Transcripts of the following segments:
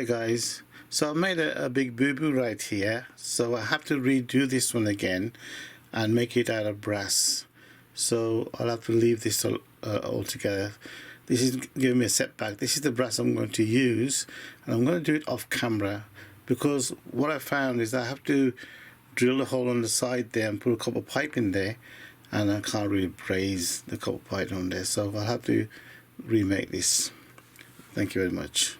Hi guys, so I made a big boo-boo right here, so I have to redo this one again and make it out of brass. So I'll have to leave this all together. This is giving me a setback. This is the brass I'm going to use, and I'm going to do it off camera because what I found is I have to drill a hole on the side there and put a copper pipe in there, and I can't really braze the copper pipe on there, so I'll have to remake this. Thank you very much.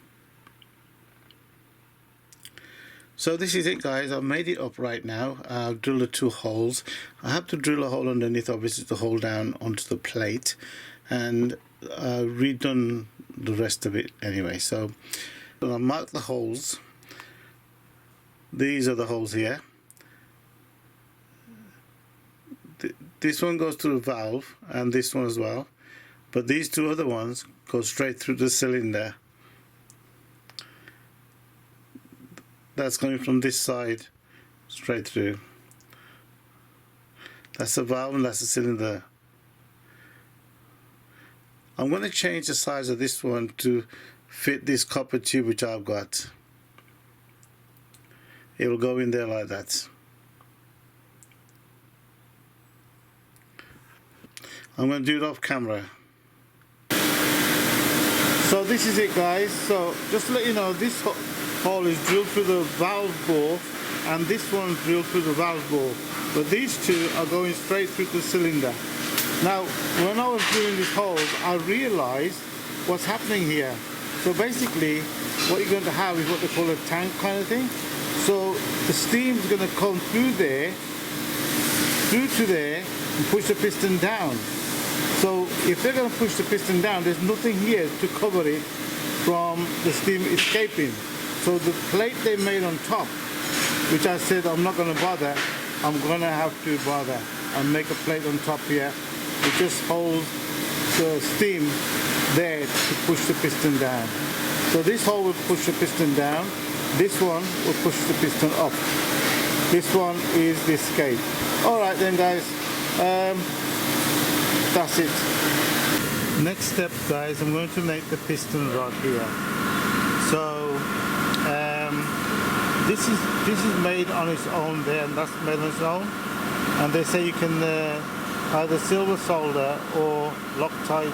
So this is it guys, I've made it up right now. I've drilled the two holes. I have to drill a hole underneath obviously to hold down onto the plate, and redone the rest of it anyway. So I'll mark the holes. These are the holes here. This one goes through the valve and this one as well, but these two other ones go straight through the cylinder. That's going from this side straight through. That's the valve and that's the cylinder. I'm going to change the size of this one to fit this copper tube which I've got. It will go in there like that. I'm going to do it off camera. So this is it guys. So just to let you know, this hole is drilled through the valve bore and this one's drilled through the valve bore, but these two are going straight through the cylinder. Now when I was drilling these holes I realized what's happening here. So basically what you're going to have is what they call a tank kind of thing. So the steam is going to come through there, through to there, and push the piston down. So if they're going to push the piston down, there's nothing here to cover it from the steam escaping. So the plate they made on top, which I said I'm not going to bother, I'm going to have to bother and make a plate on top here. It just holds the steam there to push the piston down. So this hole will push the piston down, this one will push the piston up. This one is the escape. Alright then guys, that's it. Next step guys, I'm going to make the piston rod here. So this is made on its own there, and that's made on its own. And they say you can either silver solder or Loctite,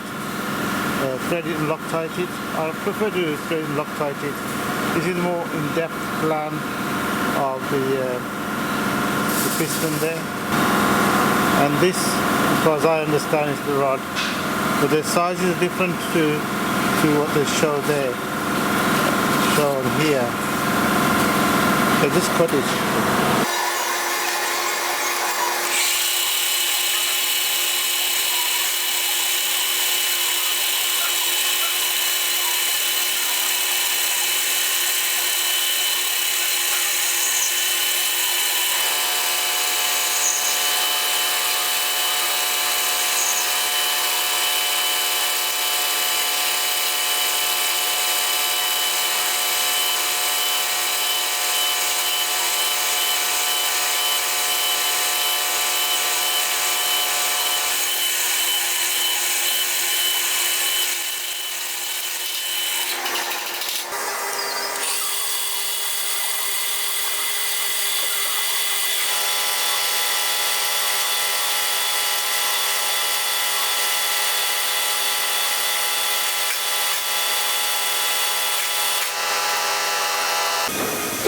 thread it and Loctite it. I prefer to thread and Loctite it. This is a more in-depth plan of the piston there. And this, as far as I understand, is the rod. But the size is different to what they show there. Shown here. So just cut it.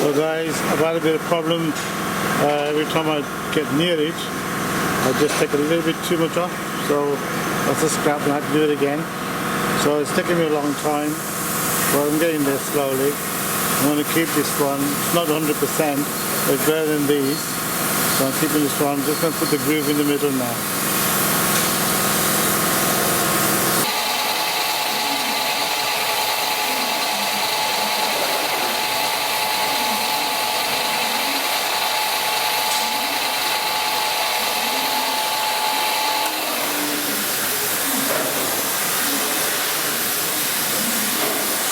So guys, I've had a bit of problem every time I get near it. I just take a little bit too much off, so that's a scrap and I have to do it again. So it's taking me a long time, but I'm getting there slowly. I'm going to keep this one. It's not 100%, but it's better than these. So I'm keeping this one. I'm just going to put the groove in the middle now.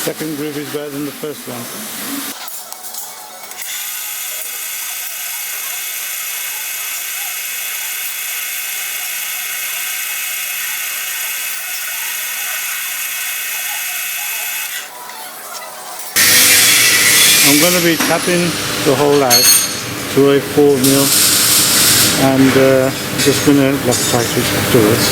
Second groove is better than the first one. I'm going to be tapping the hole out to a 4mm, and just going to Loctite it afterwards.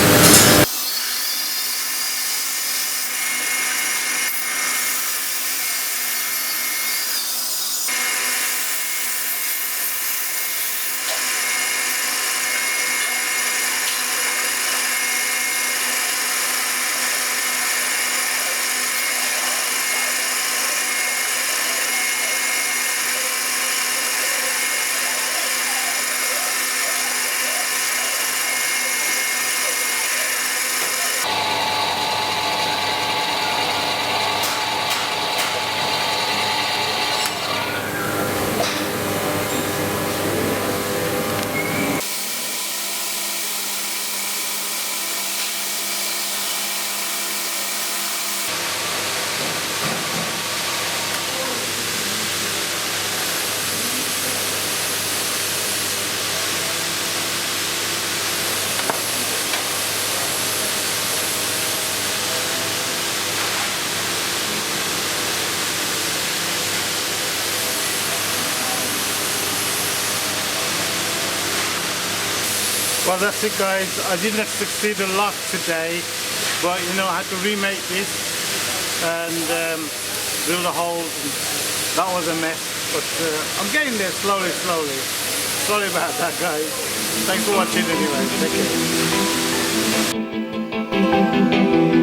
Well, that's it, guys. I didn't succeed a lot today, but you know, I had to remake this and drill the holes. That was a mess, but I'm getting there slowly. Sorry about that, guys. Thanks for watching anyway. Take care.